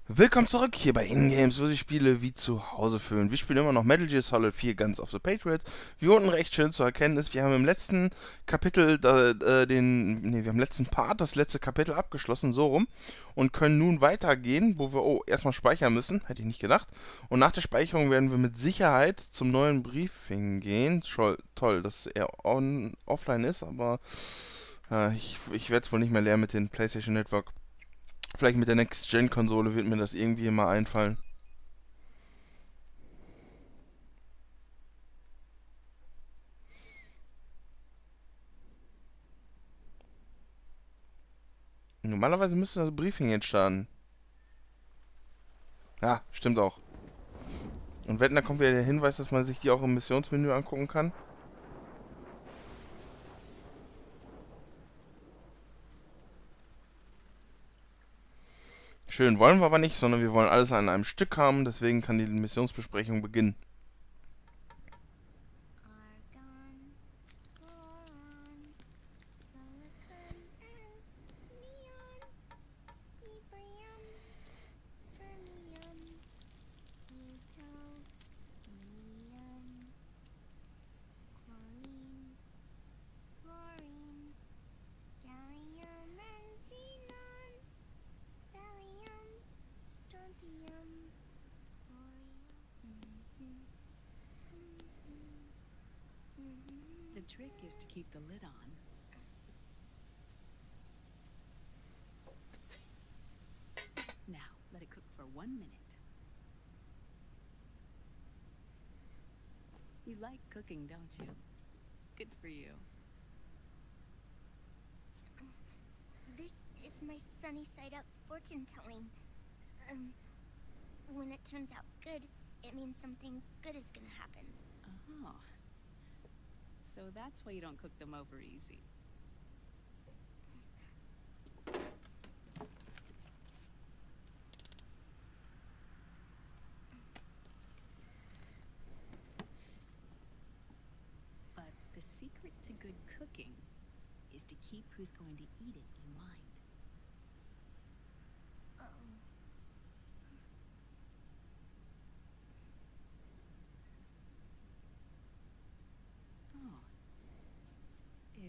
Willkommen zurück hier bei InGames, wo sich Spiele wie zu Hause fühlen. Wir spielen immer noch Metal Gear Solid 4 Guns of the Patriots. Wie unten recht schön zu erkennen ist, wir haben im letzten Kapitel wir haben im letzten Part das letzte Kapitel abgeschlossen, so rum, und können nun weitergehen, wo wir, erstmal speichern müssen, hätte ich nicht gedacht. Und nach der Speicherung werden wir mit Sicherheit zum neuen Briefing gehen. Toll, dass er offline ist, aber ich werde es wohl nicht mehr lernen mit dem PlayStation Network. Vielleicht mit der Next-Gen-Konsole wird mir das irgendwie mal einfallen. Normalerweise müsste das Briefing jetzt starten. Ja, stimmt auch. Und wetten, da kommt wieder der Hinweis, dass man sich die auch im Missionsmenü angucken kann. Schön, wollen wir aber nicht, sondern wir wollen alles an einem Stück haben, deswegen kann die Missionsbesprechung beginnen. The trick is to keep the lid on. Now, let it cook for 1 minute. You like cooking, don't you? Good for you. This is my sunny side up fortune telling. When it turns out good, it means something good is gonna happen. Oh. So that's why you don't cook them over easy. But the secret to good cooking is to keep who's going to eat it in mind.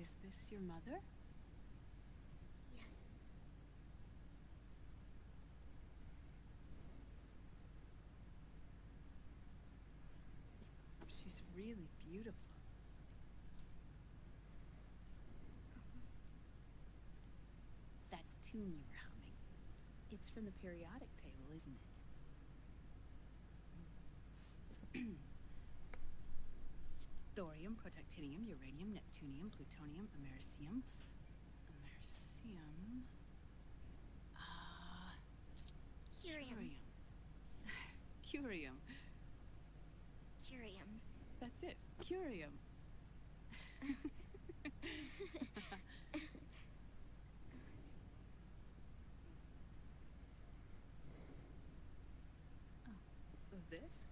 Is this your mother? Yes. She's really beautiful. That tune you were humming, it's from the periodic table, isn't it? Thorium, protactinium, uranium, neptunium, plutonium, americium. Curium. Curium. Curium. That's it. Curium. Oh, this?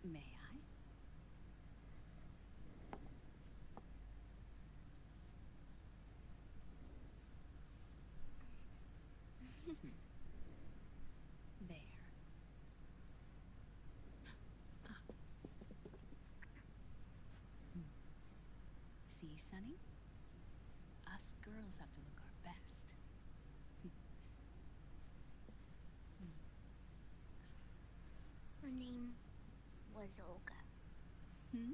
May I? There. See, Sonny? Us girls have to look our best. Her name was Olga. Hmm?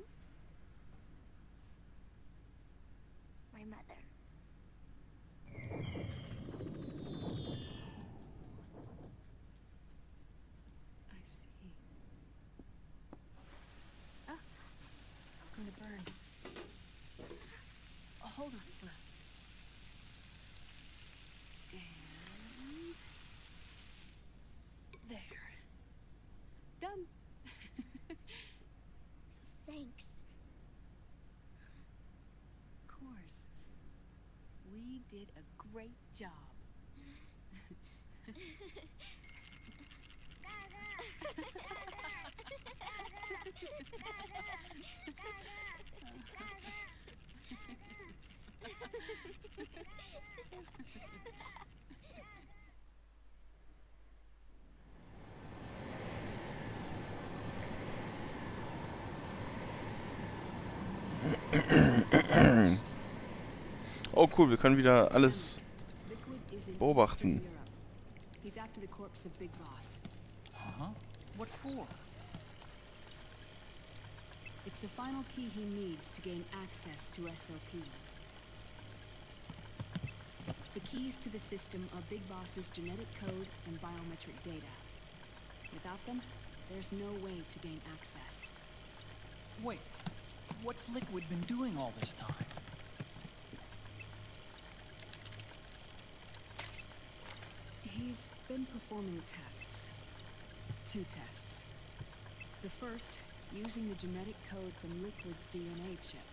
My mother. I see. Ah, it's going to burn. Oh, hold on, Glenn. And there. Done. Thanks. Of course. We did a great job. Oh cool, wir können wieder alles Liquid is in beobachten. Eastern Europe. He's after the corpse of Big Boss. Huh? What for? It's the final key he needs to gain access to SOP. The keys to the system are Big Boss's genetic code and biometric data. Without them, there's no way to gain access. Wait, what's Liquid been doing all this time? He's been performing tests. 2 tests. The first, using the genetic code from Liquid's DNA chip.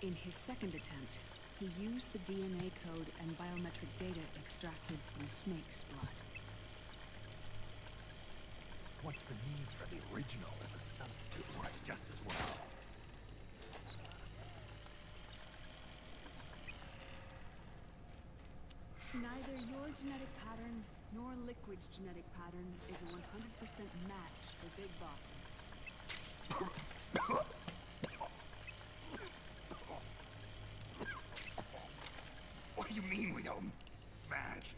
In his second attempt, he used the DNA code and biometric data extracted from Snake's blood. What's the need for the original if a substitute works just as well? Neither your genetic pattern nor Liquid's genetic pattern is a 100% match for Big Boss. What do you mean we don't match?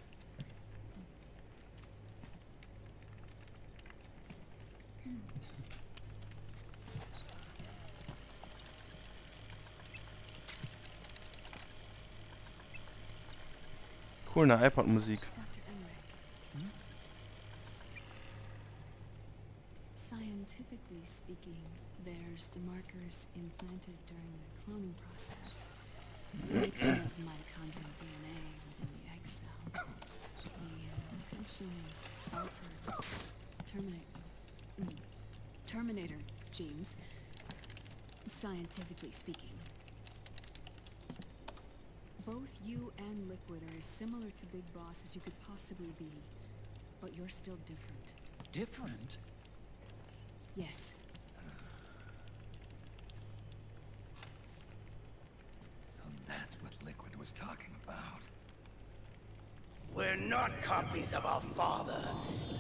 Cool, eine iPod-Musik. Dr. Emmerich. Scientifically speaking, there's the markers implanted during the cloning process. The mixing of mitochondrial DNA within the egg cell. The intentionally altered Terminator genes, scientifically speaking. Both you and Liquid are as similar to Big Boss as you could possibly be, but you're still different. Different? Yes. So that's what Liquid was talking about. We're not copies of our father,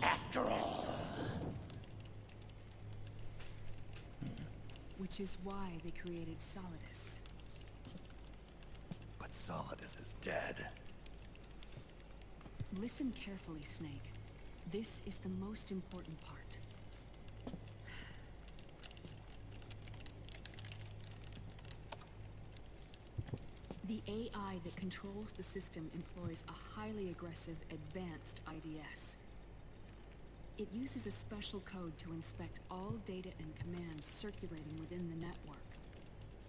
after all. Which is why they created Solidus. But Solidus is dead. Listen carefully, Snake. This is the most important part. The AI that controls the system employs a highly aggressive, advanced IDS. It uses a special code to inspect all data and commands circulating within the network.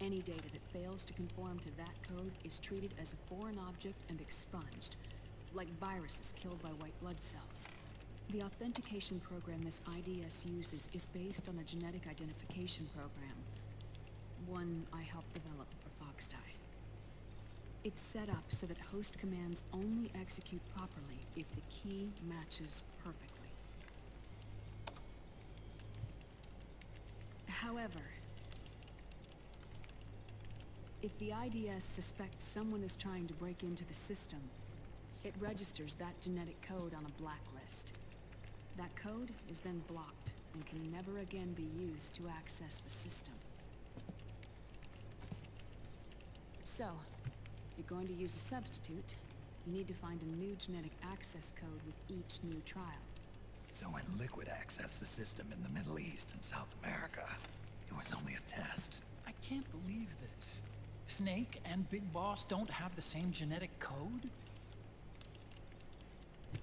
Any data that fails to conform to that code is treated as a foreign object and expunged, like viruses killed by white blood cells. The authentication program this IDS uses is based on a genetic identification program, one I helped develop for Foxdie. It's set up so that host commands only execute properly if the key matches perfectly. However, if the IDS suspects someone is trying to break into the system, it registers that genetic code on a blacklist. That code is then blocked and can never again be used to access the system. So, if you're going to use a substitute, you need to find a new genetic access code with each new trial. So when Liquid accessed the system in the Middle East and South America, it was only a test. I can't believe this. Snake and Big Boss don't have the same genetic code?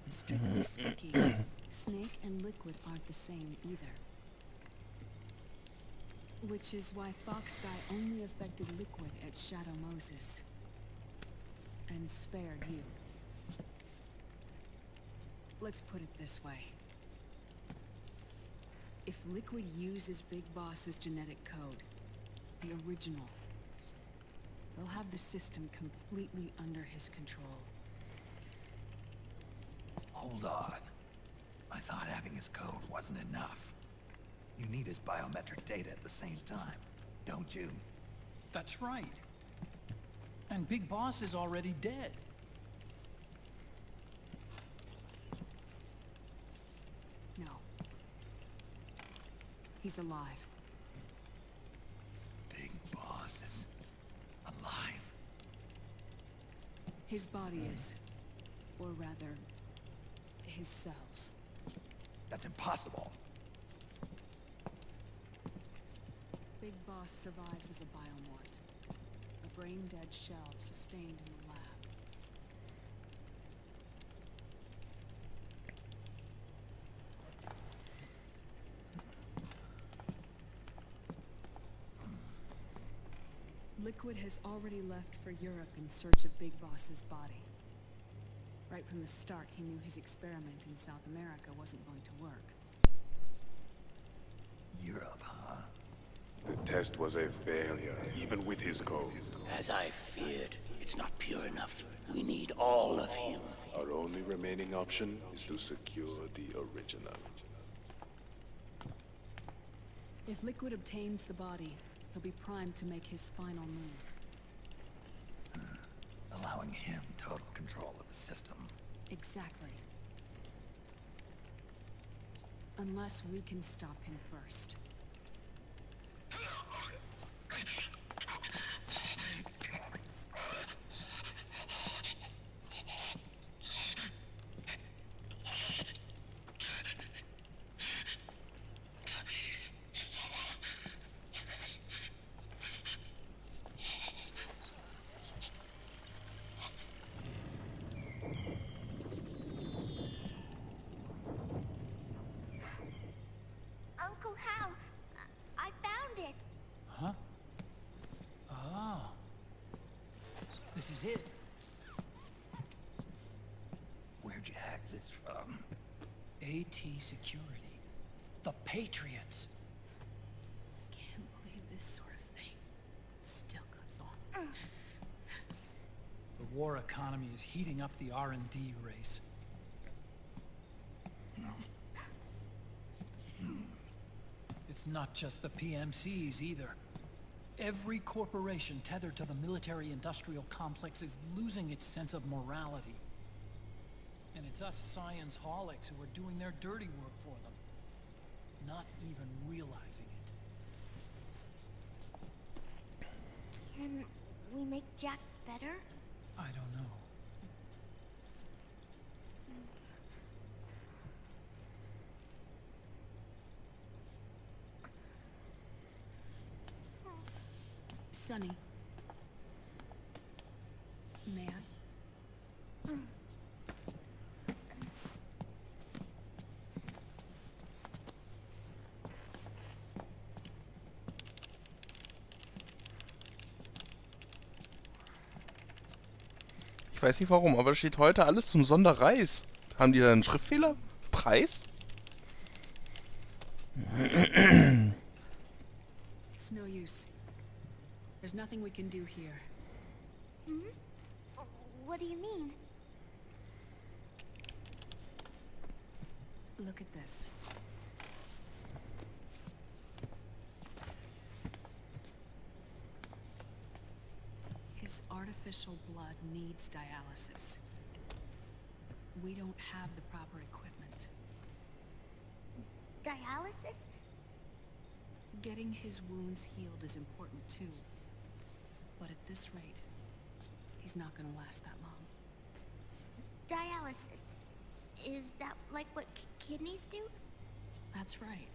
Strictly speaking, Snake and Liquid aren't the same either. Which is why Foxdie only affected Liquid at Shadow Moses. And spared you. Let's put it this way. If Liquid uses Big Boss's genetic code, the original, they'll have the system completely under his control. Hold on. I thought having his code wasn't enough. You need his biometric data at the same time, don't you? That's right. And Big Boss is already dead. No. He's alive. Big Boss is His body is. Or rather, his cells. That's impossible. Big Boss survives as a biomort. A brain-dead shell sustained in the lab. Liquid has already left for Europe in search of Big Boss's body. Right from the start, he knew his experiment in South America wasn't going to work. Europe, huh? The test was a failure, even with his code. As I feared, it's not pure enough. We need all of him. Our only remaining option is to secure the original. If Liquid obtains the body, he'll be primed to make his final move. Allowing him total control of the system. Exactly. Unless we can stop him first. Uncle Hal, I found it. Huh? Ah. This is it. Where'd you hack this from? AT Security. The Patriots. Can't believe this sort of thing still goes on. The war economy is heating up the R&D race. It's not just the PMCs either. Every corporation tethered to the military-industrial complex is losing its sense of morality. And it's us science-holics who are doing their dirty work for them, not even realizing it. Can we make Jack better? I don't know. Sonny. May I? Ich weiß nicht warum, aber da steht heute alles zum Sonderreis. Haben die da einen Schriftfehler? Preis? It's no use. There's nothing we can do here. Hmm? What do you mean? Look at this. His artificial blood needs dialysis. We don't have the proper equipment. Dialysis? Getting his wounds healed is important too. But at this rate, he's not gonna last that long. Dialysis. Is that like what kidneys do? That's right.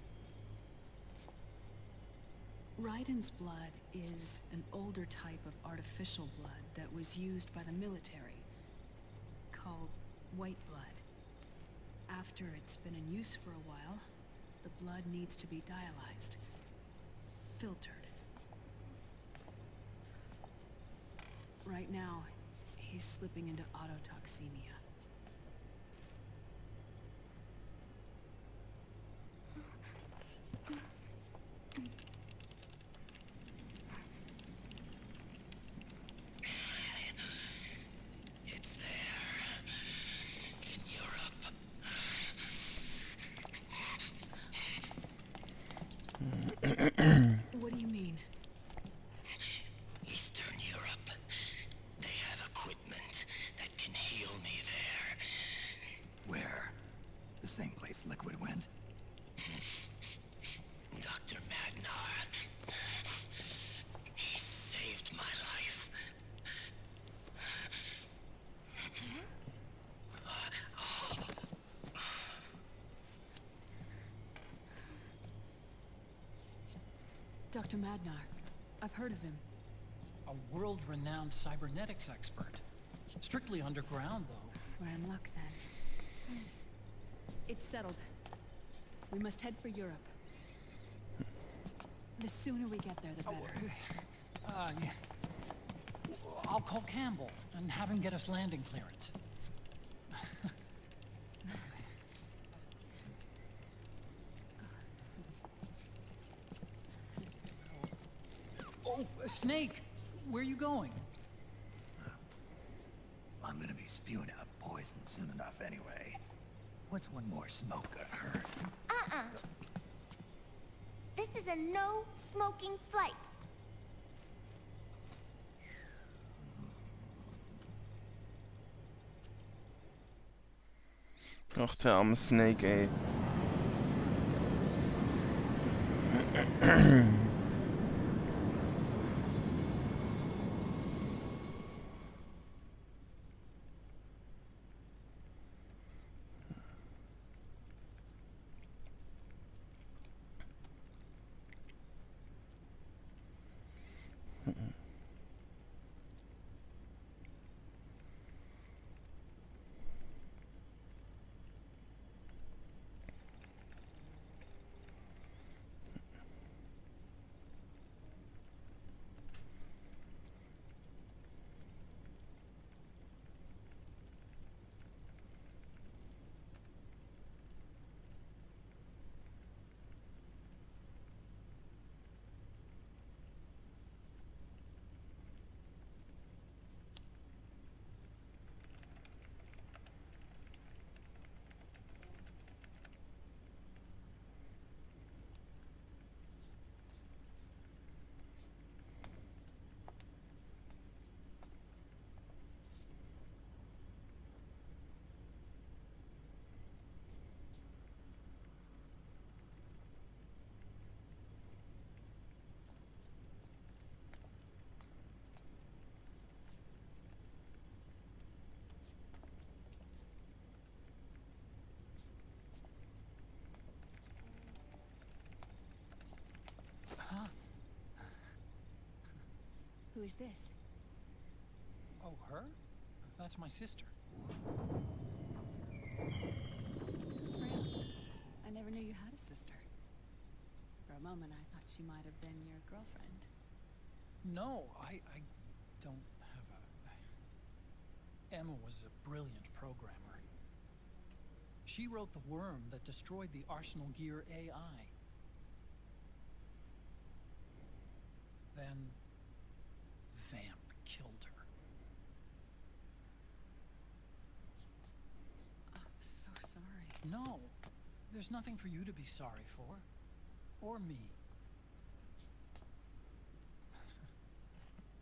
Raiden's blood is an older type of artificial blood that was used by the military, called white blood. After it's been in use for a while, the blood needs to be dialyzed, filtered. Right now, he's slipping into autotoxemia. It's there. In Europe. What do you mean? Eastern Europe. They have equipment that can heal me there. Where? The same place Liquid went? Dr. Magnar. He saved my life. Dr. Madnar. I've heard of him. A world-renowned cybernetics expert. Strictly underground, though. We're in luck then. It's settled. We must head for Europe. The sooner we get there, the better. Yeah. I'll call Campbell and have him get us landing clearance. Oh, Snake! Where are you going? I'm gonna be spewing out poison soon enough anyway. What's one more smoke gonna hurt? This is a no smoking flight. Ach, der arme Snake, ey. Who is this? Oh, her? That's my sister. Really? I never knew you had a sister. For a moment, I thought she might have been your girlfriend. No, I don't have a... Emma was a brilliant programmer. She wrote the worm that destroyed the Arsenal Gear AI. Then... Vamp killed her. I'm so sorry. No, there's nothing for you to be sorry for. Or me.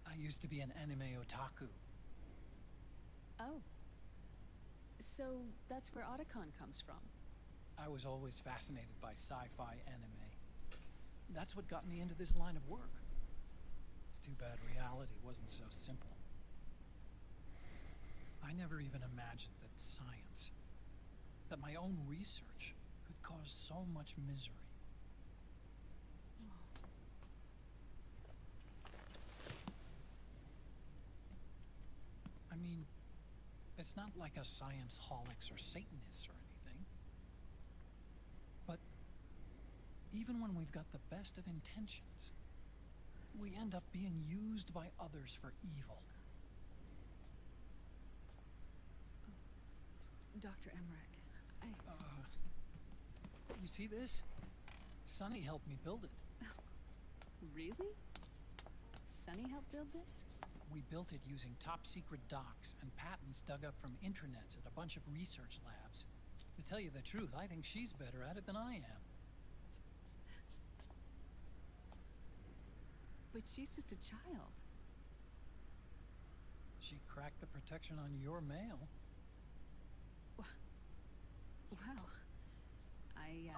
I used to be an anime otaku. Oh. So that's where Otacon comes from. I was always fascinated by sci-fi anime. That's what got me into this line of work. It's too bad reality wasn't so simple. I never even imagined that science, that my own research, could cause so much misery. I mean, it's not like us science-holics or Satanists or anything. But even when we've got the best of intentions, we end up being used by others for evil. Dr. Emmerich, You see this? Sonny helped me build it. Really? Sonny helped build this? We built it using top-secret docs and patents dug up from intranets at a bunch of research labs. To tell you the truth, I think she's better at it than I am. But she's just a child. She cracked the protection on your mail. Well, I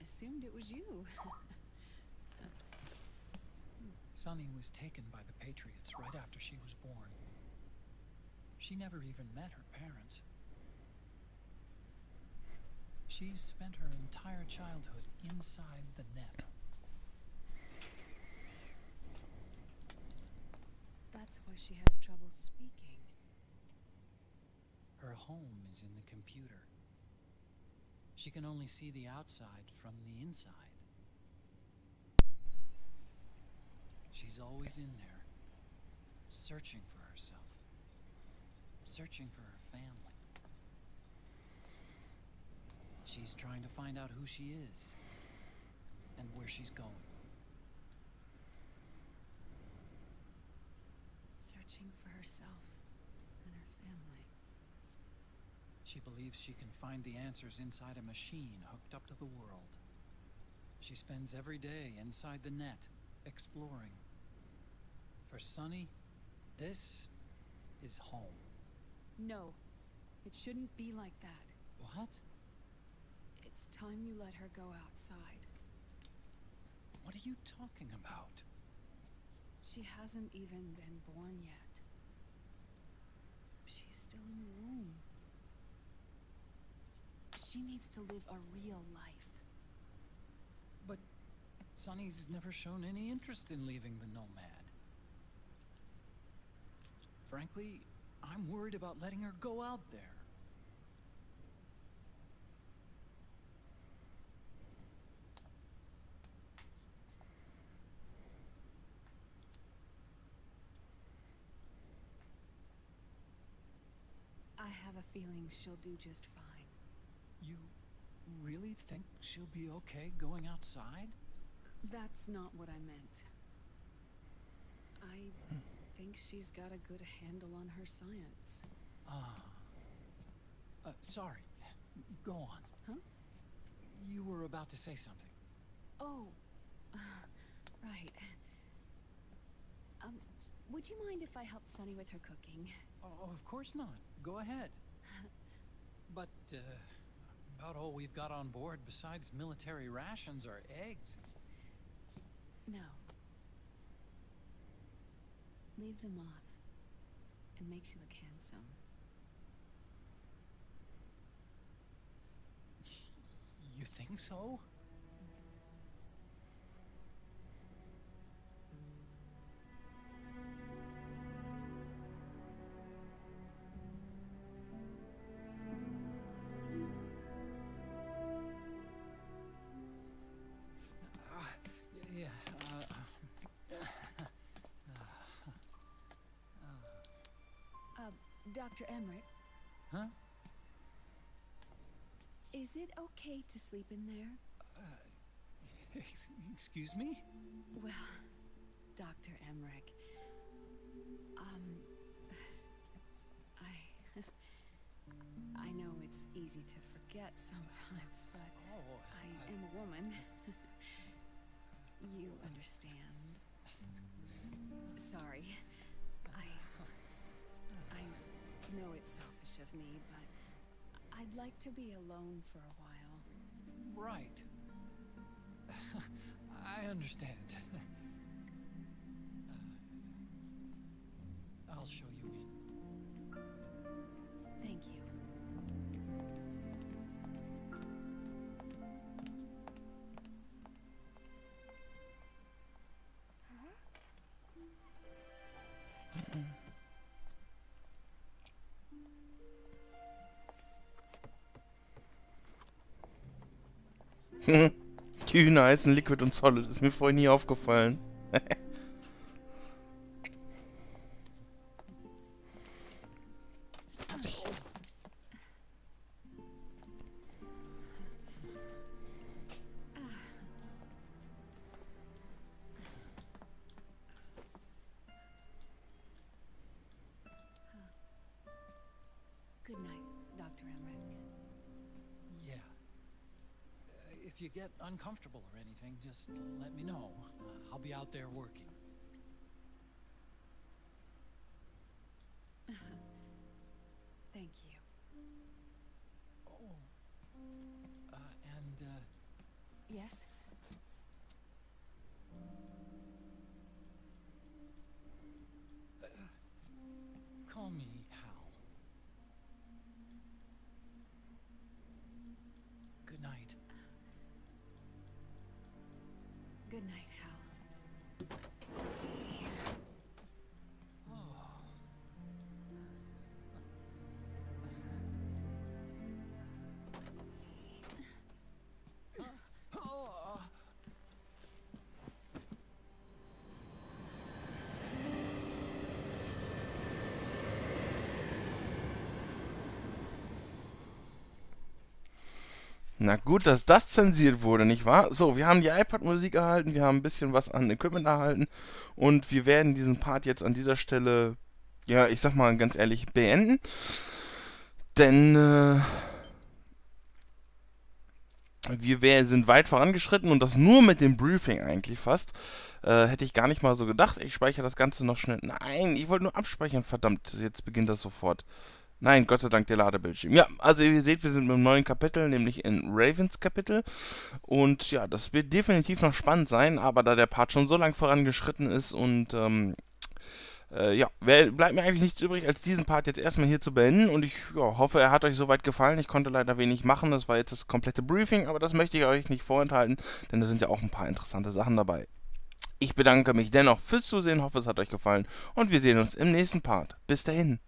assumed it was you. Sonny was taken by the Patriots right after she was born. She never even met her parents. She's spent her entire childhood inside the net. That's why she has trouble speaking. Her home is in the computer. She can only see the outside from the inside. She's always in there, searching for herself, searching for her family. She's trying to find out who she is and where she's going. Searching for herself and her family. She believes she can find the answers inside a machine hooked up to the world. She spends every day inside the net, exploring. For Sonny, this is home. No, it shouldn't be like that. What? It's time you let her go outside. What are you talking about? She hasn't even been born yet. She's still in the womb. She needs to live a real life. But Sonny's never shown any interest in leaving the Nomad. Frankly, I'm worried about letting her go out there. I have a feeling she'll do just fine. You really think she'll be okay going outside? That's not what I meant. I think she's got a good handle on her science. Sorry. Go on. Huh? You were about to say something. Oh, right. Would you mind if I helped Sonny with her cooking? Oh, of course not. Go ahead. But, about all we've got on board besides military rations are eggs. No. Leave them off. It makes you look handsome. You think so? Dr. Emmerich, Huh? is it okay to sleep in there? Excuse me? Well, Dr. Emmerich, I know it's easy to forget sometimes, but I am a woman. You understand. Sorry. I know it's selfish of me, but I'd like to be alone for a while. Right. I understand. I'll show you in. Thank you. Die Hühner heißen Liquid und Solid, ist mir vorhin nie aufgefallen. Good night, Dr. Emmerich. Yeah. If you get uncomfortable or anything, just let me know. I'll be out there working. Thank you. Oh. Yes? Call me Hal. Good night. Good night, Hal. Oh. Na gut, dass das zensiert wurde, nicht wahr? So, wir haben die iPad-Musik erhalten, wir haben ein bisschen was an Equipment erhalten und wir werden diesen Part jetzt an dieser Stelle, ja, ich sag mal ganz ehrlich, beenden. Denn sind weit vorangeschritten und das nur mit dem Briefing eigentlich fast. Hätte ich gar nicht mal so gedacht. Ich speichere das Ganze noch schnell. Nein, ich wollte nur abspeichern. Verdammt, jetzt beginnt das sofort. Nein, Gott sei Dank der Ladebildschirm. Ja, also ihr seht, wir sind mit einem neuen Kapitel, nämlich in Ravens Kapitel. Und ja, das wird definitiv noch spannend sein, aber da der Part schon so lang vorangeschritten ist und ja, bleibt mir eigentlich nichts übrig, als diesen Part jetzt erstmal hier zu beenden. Und ich hoffe, er hat euch soweit gefallen. Ich konnte leider wenig machen, das war jetzt das komplette Briefing, aber das möchte ich euch nicht vorenthalten, denn da sind ja auch ein paar interessante Sachen dabei. Ich bedanke mich dennoch fürs Zusehen, hoffe es hat euch gefallen und wir sehen uns im nächsten Part. Bis dahin.